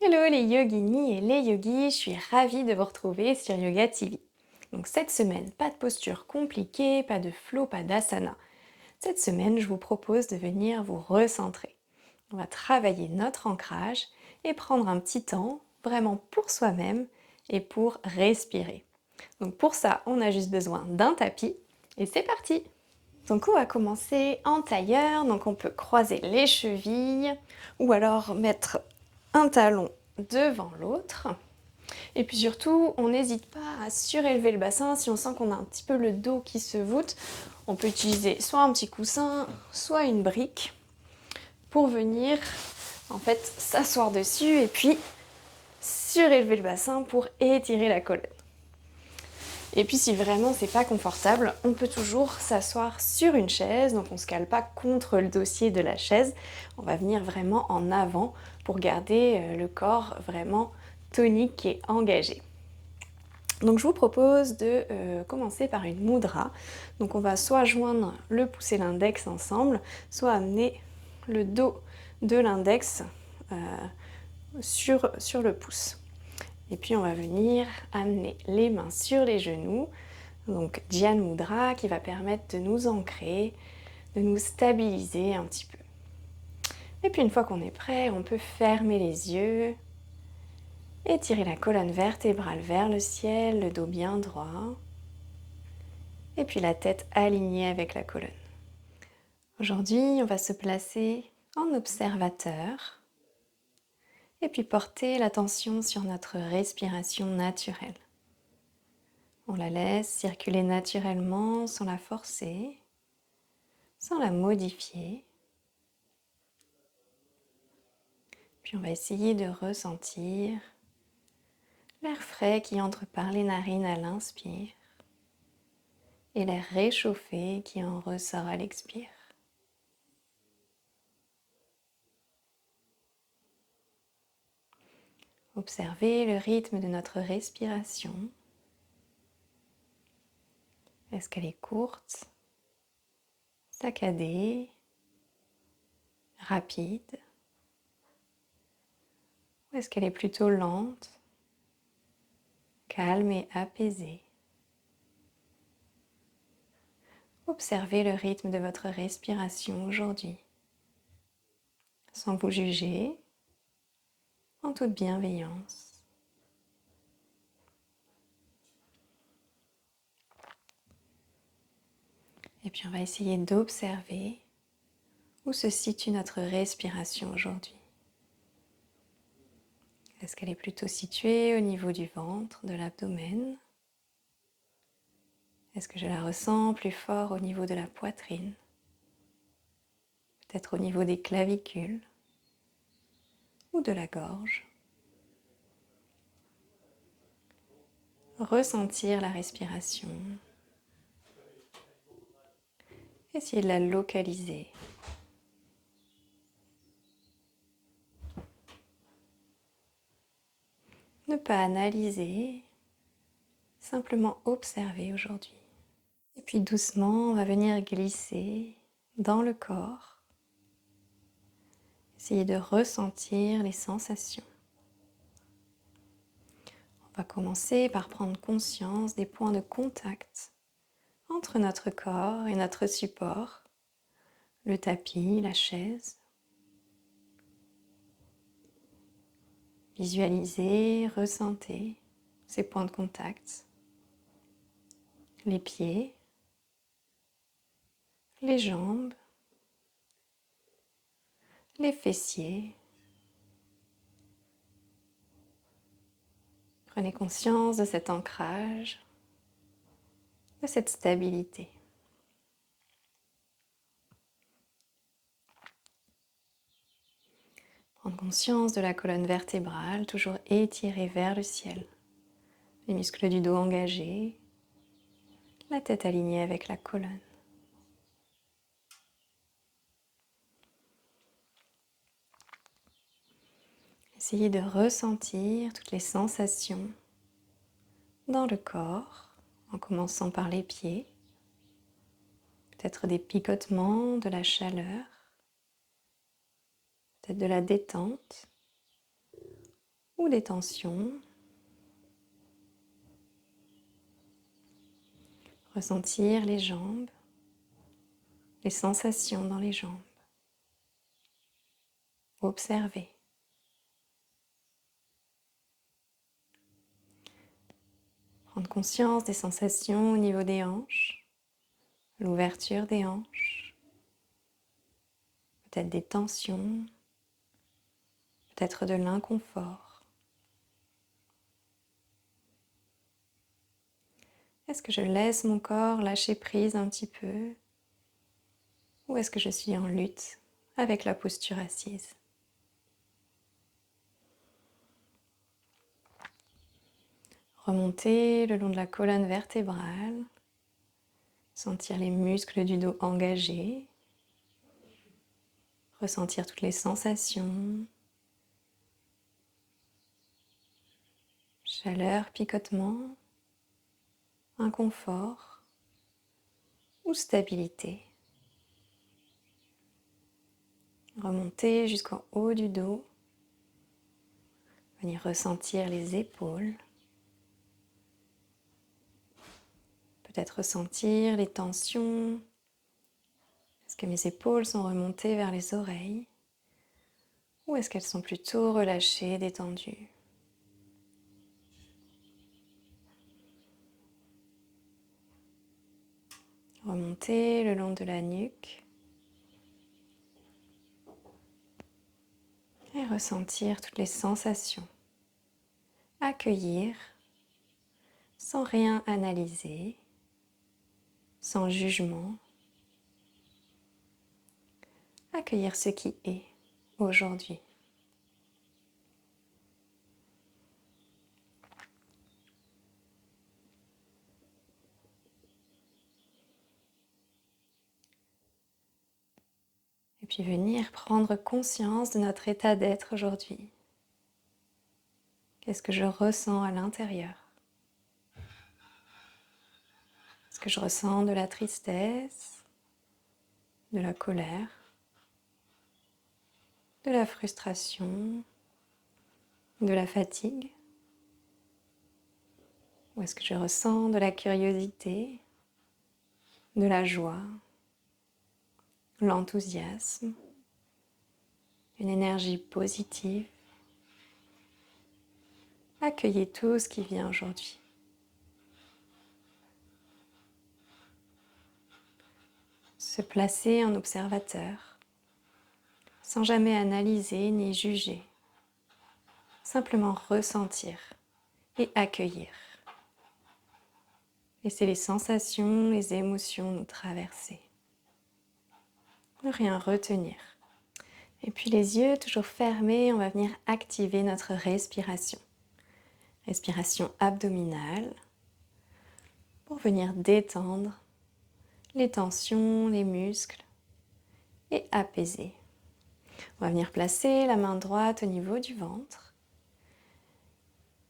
Hello les yoginis et les yogis, je suis ravie de vous retrouver sur Yoga TV. Donc cette semaine, pas de posture compliquée, pas de flow, pas d'asana. Cette semaine, je vous propose de venir vous recentrer. On va travailler notre ancrage et prendre un petit temps vraiment pour soi-même et pour respirer. Donc pour ça, on a juste besoin d'un tapis et c'est parti. Donc on va commencer en tailleur, donc on peut croiser les chevilles ou alors mettre un talon devant l'autre. Et puis surtout, on n'hésite pas à surélever le bassin si on sent qu'on a un petit peu le dos qui se voûte. On peut utiliser soit un petit coussin, soit une brique pour venir en fait s'asseoir dessus et puis surélever le bassin pour étirer la colonne. Et puis si vraiment c'est pas confortable, on peut toujours s'asseoir sur une chaise, donc on ne se cale pas contre le dossier de la chaise. On va venir vraiment en avant pour garder le corps vraiment tonique et engagé. Donc je vous propose de commencer par une mudra. Donc on va soit joindre le pouce et l'index ensemble, soit amener le dos de l'index sur le pouce. Et puis on va venir amener les mains sur les genoux, donc Dhyan Mudra qui va permettre de nous ancrer, de nous stabiliser un petit peu. Et puis une fois qu'on est prêt, on peut fermer les yeux, étirer la colonne vertébrale vers le ciel, le dos bien droit, et puis la tête alignée avec la colonne. Aujourd'hui, on va se placer en observateur et puis porter l'attention sur notre respiration naturelle. On la laisse circuler naturellement sans la forcer, sans la modifier. Puis on va essayer de ressentir l'air frais qui entre par les narines à l'inspire et l'air réchauffé qui en ressort à l'expire. Observez le rythme de notre respiration. Est-ce qu'elle est courte, saccadée, rapide, ou est-ce qu'elle est plutôt lente, calme et apaisée? Observez le rythme de votre respiration aujourd'hui, sans vous juger, en toute bienveillance. Et puis on va essayer d'observer où se situe notre respiration aujourd'hui. Est-ce qu'elle est plutôt située au niveau du ventre, de l'abdomen? Est-ce que je la ressens plus fort au niveau de la poitrine? Peut-être au niveau des clavicules ou de la gorge? Ressentir la respiration. Essayez de la localiser. Ne pas analyser, simplement observer aujourd'hui. Et puis doucement, on va venir glisser dans le corps. Essayez de ressentir les sensations. On va commencer par prendre conscience des points de contact entre notre corps et notre support, le tapis, la chaise. Visualisez, ressentez ces points de contact, les pieds, les jambes, les fessiers. Prenez conscience de cet ancrage, de cette stabilité. Prendre conscience de la colonne vertébrale, toujours étirée vers le ciel. Les muscles du dos engagés, la tête alignée avec la colonne. Essayez de ressentir toutes les sensations dans le corps, en commençant par les pieds. Peut-être des picotements, de la chaleur, peut-être de la détente, ou des tensions. Ressentir les jambes, les sensations dans les jambes. Observer. Prendre conscience des sensations au niveau des hanches, l'ouverture des hanches, peut-être des tensions, peut-être de l'inconfort. Est-ce que je laisse mon corps lâcher prise un petit peu ou est-ce que je suis en lutte avec la posture assise? Remonter le long de la colonne vertébrale, sentir les muscles du dos engagés, ressentir toutes les sensations, chaleur, picotement, inconfort ou stabilité. Remonter jusqu'en haut du dos, venir ressentir les épaules, peut-être ressentir les tensions. Est-ce que mes épaules sont remontées vers les oreilles ou est-ce qu'elles sont plutôt relâchées, détendues? Remonter le long de la nuque et ressentir toutes les sensations. Accueillir sans rien analyser, sans jugement. Accueillir ce qui est aujourd'hui. Et puis venir prendre conscience de notre état d'être aujourd'hui. Qu'est-ce que je ressens à l'intérieur? Est-ce que je ressens de la tristesse, de la colère, de la frustration, de la fatigue? Ou est-ce que je ressens de la curiosité, de la joie, l'enthousiasme, une énergie positive? Accueillez tout ce qui vient aujourd'hui. Se placer en observateur, sans jamais analyser ni juger. Simplement ressentir et accueillir. Laisser les sensations, les émotions nous traverser. Ne rien retenir. Et puis les yeux toujours fermés, on va venir activer notre respiration. Respiration abdominale pour venir détendre les tensions, les muscles et apaiser. On va venir placer la main droite au niveau du ventre.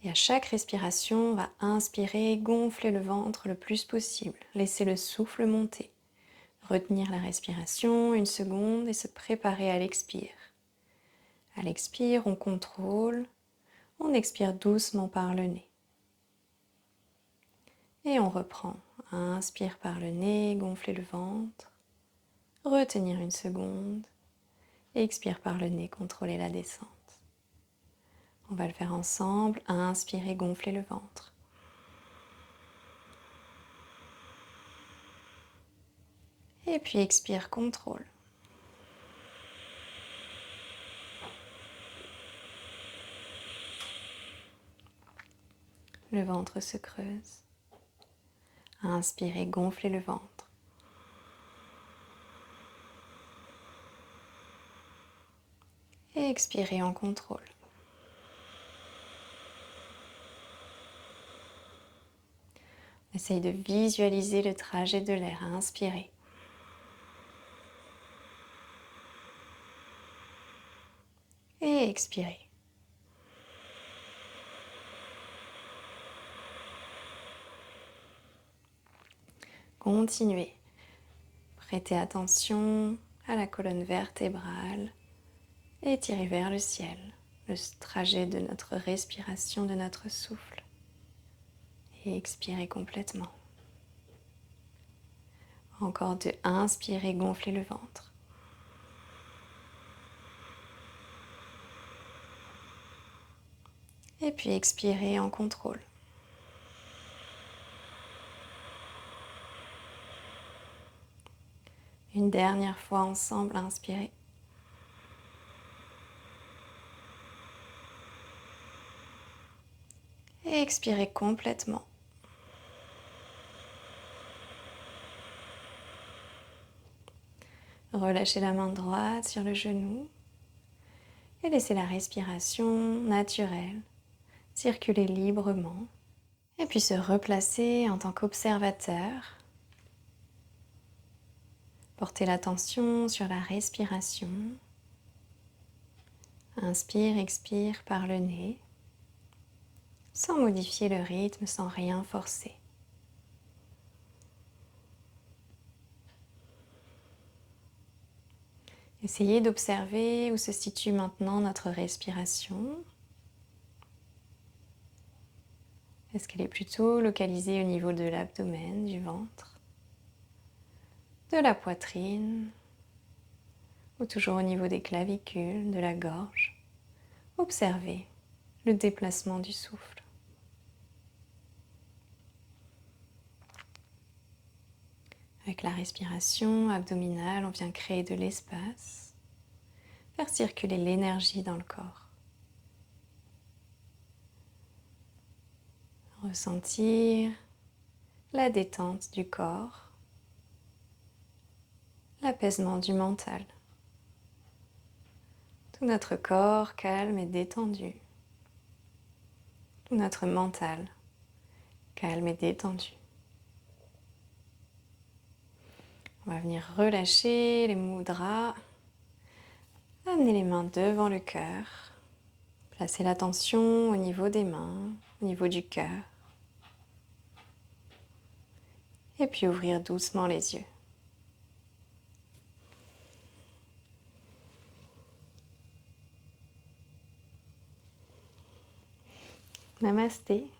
Et à chaque respiration, on va inspirer, gonfler le ventre le plus possible. Laisser le souffle monter. Retenir la respiration 1 seconde et se préparer à l'expire. À l'expire, on contrôle. On expire doucement par le nez. Et on reprend. Inspire par le nez, gonfler le ventre. Retenir 1 seconde. Expire par le nez, contrôler la descente. On va le faire ensemble. Inspirez, gonfler le ventre. Et puis expire, contrôle. Le ventre se creuse. Inspirez, gonflez le ventre. Et expirez en contrôle. Essaye de visualiser le trajet de l'air. Inspirez. Et expirez. Continuez. Prêtez attention à la colonne vertébrale et tirez vers le ciel. le trajet de notre respiration, de notre souffle. Et expirez complètement. Encore 2, inspirez, gonflez le ventre. Et puis expirez en contrôle. Une dernière fois ensemble, inspirez. Et expirez complètement. Relâchez la main droite sur le genou et laissez la respiration naturelle circuler librement. Et puis se replacer en tant qu'observateur. Portez l'attention sur la respiration. Inspire, expire par le nez, sans modifier le rythme, sans rien forcer. Essayez d'observer où se situe maintenant notre respiration. Est-ce qu'elle est plutôt localisée au niveau de l'abdomen, du ventre, de la poitrine, ou toujours au niveau des clavicules, de la gorge? Observez le déplacement du souffle. Avec la respiration abdominale, on vient créer de l'espace, faire circuler l'énergie dans le corps. Ressentir la détente du corps, l'apaisement du mental. Tout notre corps calme et détendu. Tout notre mental calme et détendu. On va venir relâcher les mudras. Amener les mains devant le cœur. Placez l'attention au niveau des mains, au niveau du cœur. Et puis ouvrir doucement les yeux. Namasté.